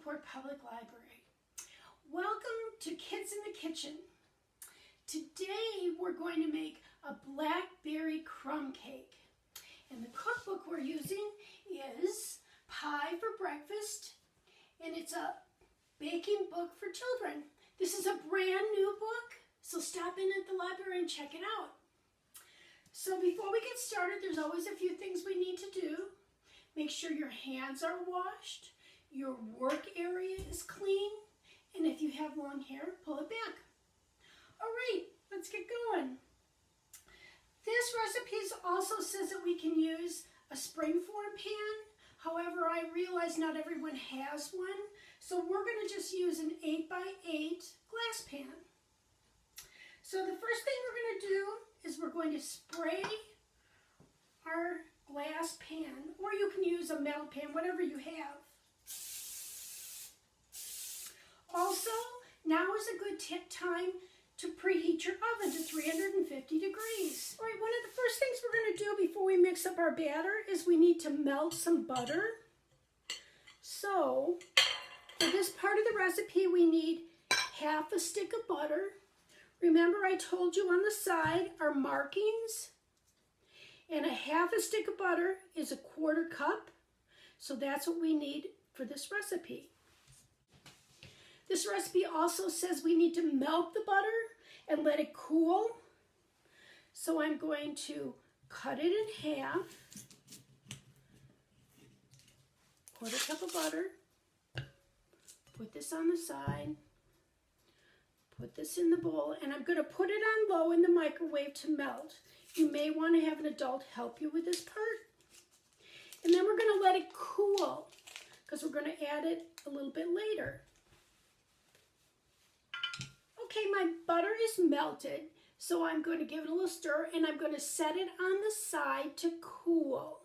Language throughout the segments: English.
Newport Public Library. Welcome to Kids in the Kitchen. Today we're going to make a Blackberry Crumb cake. And the cookbook we're using is Pie for Breakfast, and it's a baking book for children. This is a brand new book, so stop in at the library and check it out. So before we get started, there's always a few things we need to do. Make sure your hands are washed, your work area is clean, and if you have long hair, pull it back. All right, let's get going. This recipe also says that we can use a springform pan. However, I realize not everyone has one, so we're going to just use an 8x8 glass pan. So the first thing we're going to do is we're going to spray our glass pan, or you can use a metal pan, whatever you have. Also, now is a good time to preheat your oven to 350 degrees. All right, one of the first things we're going to do before we mix up our batter is we need to melt some butter. So, for this part of the recipe, we need half a stick of butter. Remember I told you on the side are markings, and a half a stick of butter is a 1/4 cup, so that's what we need for this recipe. This recipe also says we need to melt the butter and let it cool. So I'm going to cut it in half, 1/4 cup of butter, put this on the side, put this in the bowl, and I'm going to put it on low in the microwave to melt. You may want to have an adult help you with this part. And then we're going to let it cool because we're going to add it a little bit later. Okay, my butter is melted, so I'm going to give it a little stir, and I'm going to set it on the side to cool.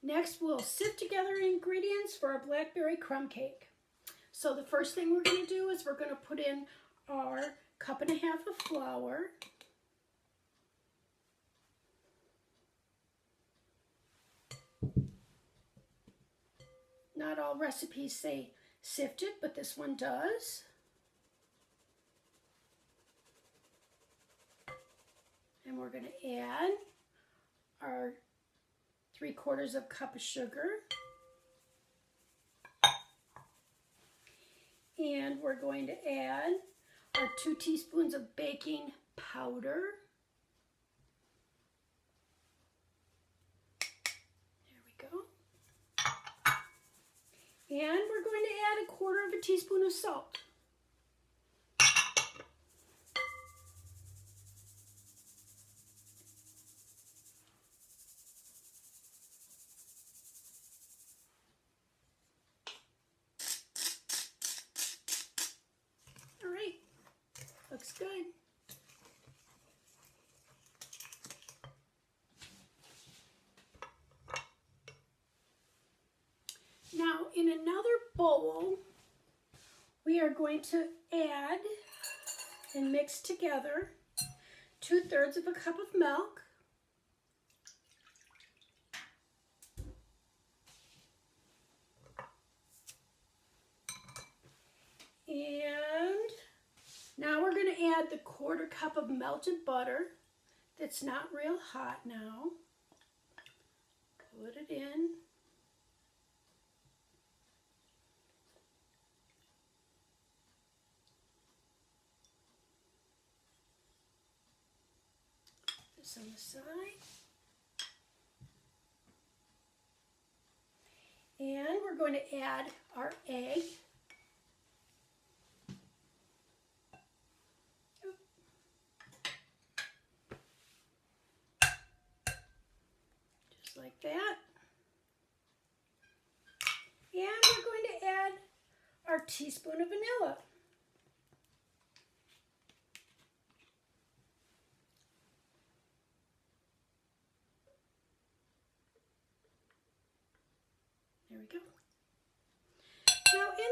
Next, we'll sift together ingredients for our Blackberry Crumb cake. So the first thing we're going to do is we're going to put in our 1.5 cups of flour. Not all recipes say sifted, but this one does. And we're going to add our 3/4 cup of sugar. And we're going to add our 2 teaspoons of baking powder. There we go. And we're going to add 1/4 teaspoon of salt. All right, looks good. Now, in another bowl, we are going to add and mix together 2/3 of a cup of milk, and now we're going to add the 1/4 cup of melted butter that's not real hot now. Put it in. On the side, and we're going to add our egg. Just like that. And we're going to add our teaspoon of vanilla. There we go. Now in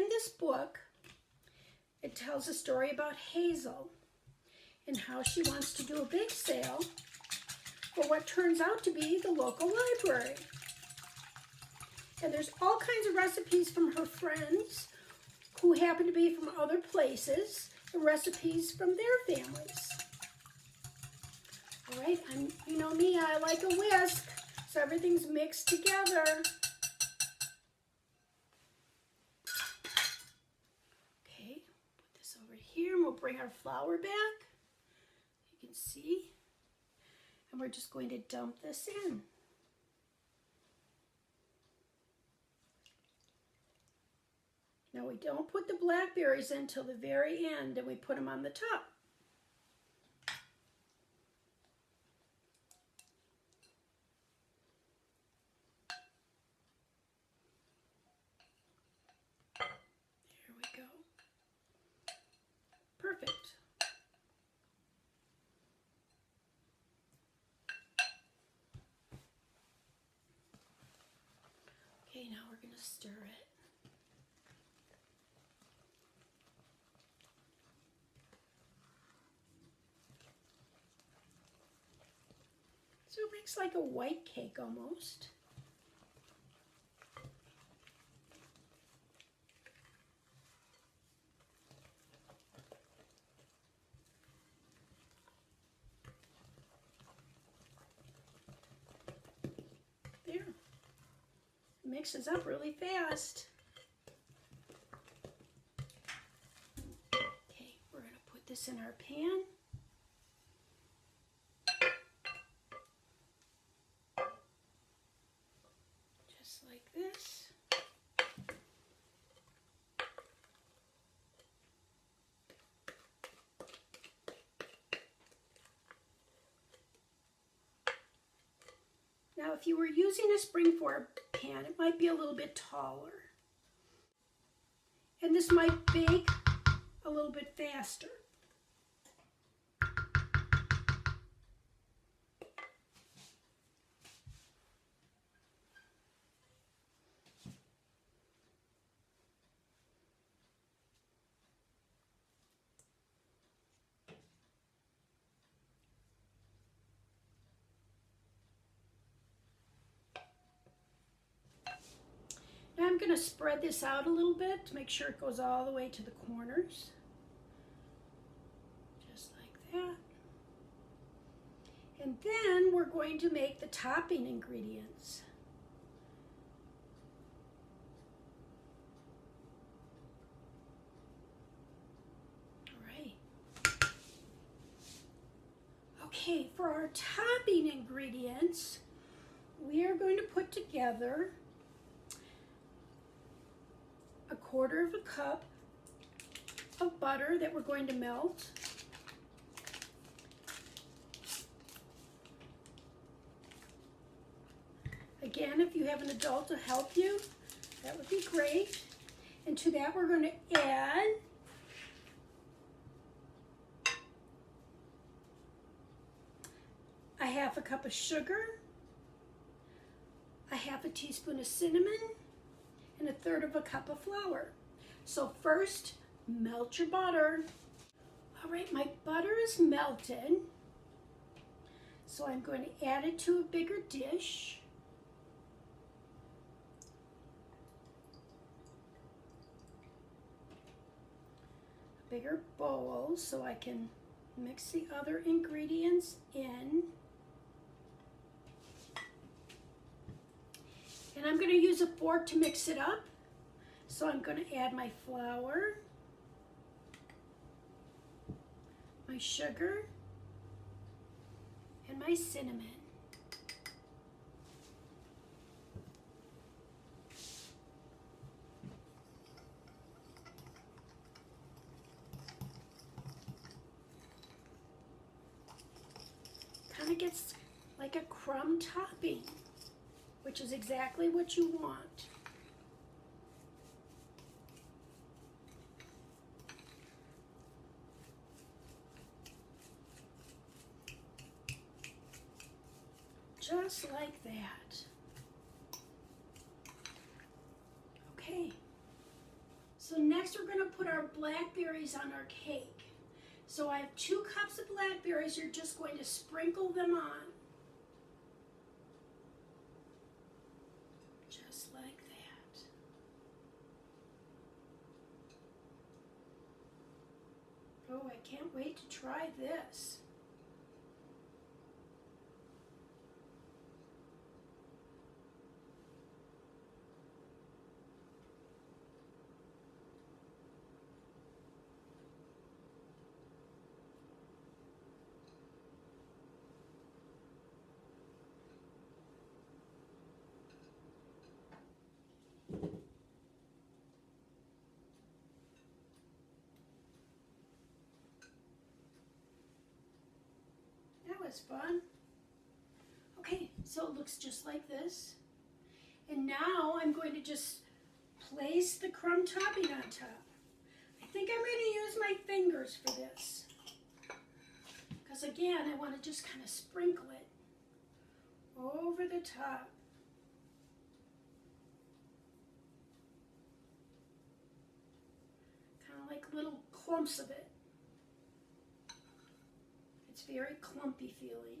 this book, it tells a story about Hazel and how she wants to do a bake sale for what turns out to be the local library. And there's all kinds of recipes from her friends who happen to be from other places, and recipes from their families. All right, you know me, I like a whisk, so everything's mixed together. Okay, put this over here, and we'll bring our flour back. You can see. And we're just going to dump this in. Now we don't put the blackberries in till the very end, and we put them on the top. There we go. Perfect. Okay, now we're going to stir it. So it makes like a white cake almost. There. It mixes up really fast. Okay, we're going to put this in our pan. Like this. Now, if you were using a springform pan, it might be a little bit taller. And this might bake a little bit faster. Now I'm going to spread this out a little bit to make sure it goes all the way to the corners. Just like that. And then we're going to make the topping ingredients. All right. Okay, for our topping ingredients, we are going to put together a 1/4 cup of butter that we're going to melt. Again, if you have an adult to help you, that would be great. And to that we're going to add a 1/2 cup of sugar, a 1/2 teaspoon of cinnamon, and 1/3 cup of flour. So first, melt your butter. All right, my butter is melted. So I'm going to add it to a bigger dish. A bigger bowl so I can mix the other ingredients in. And I'm going to use a fork to mix it up. So I'm going to add my flour, my sugar, and my cinnamon. Kind of gets like a crumb topping, which is exactly what you want. Just like that. Okay. So next we're going to put our blackberries on our cake. So I have 2 cups of blackberries. You're just going to sprinkle them on. Just like that. Oh, I can't wait to try this. That was fun. Okay, so it looks just like this. And now I'm going to just place the crumb topping on top. I think I'm going to use my fingers for this. Because again, I want to just kind of sprinkle it over the top. Kind of like little clumps of it. It's very clumpy feeling.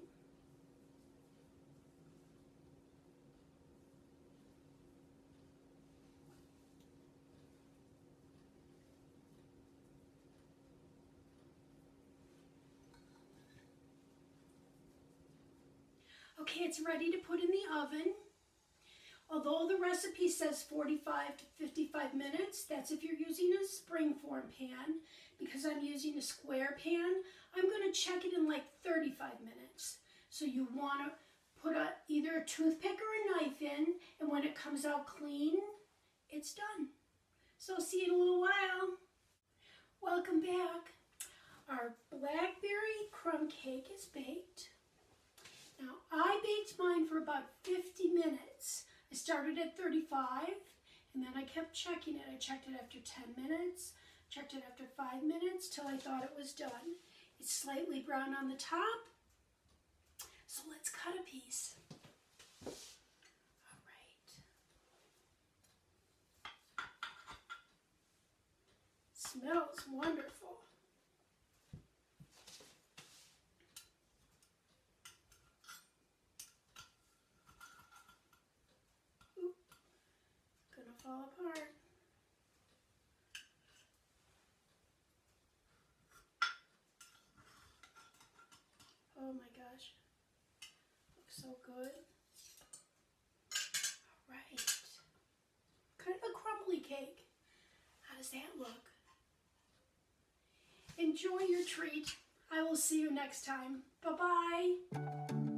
Okay, it's ready to put in the oven. Although the recipe says 45 to 55 minutes, that's if you're using a springform pan. Because I'm using a square pan, I'm going to check it in like 35 minutes. So you want to put either a toothpick or a knife in, and when it comes out clean, it's done. So see you in a little while. Welcome back. Our blackberry crumb cake is baked. Now, I baked mine for about 50 minutes. I started at 35, and then I kept checking it. I checked it after 10 minutes, checked it after 5 minutes, till I thought it was done. It's slightly brown on the top, so let's cut a piece. All right. Smells wonderful. Fall apart. Oh my gosh, looks so good. All right, kind of a crumbly cake. How does that look? Enjoy your treat. I will see you next time. Bye-bye.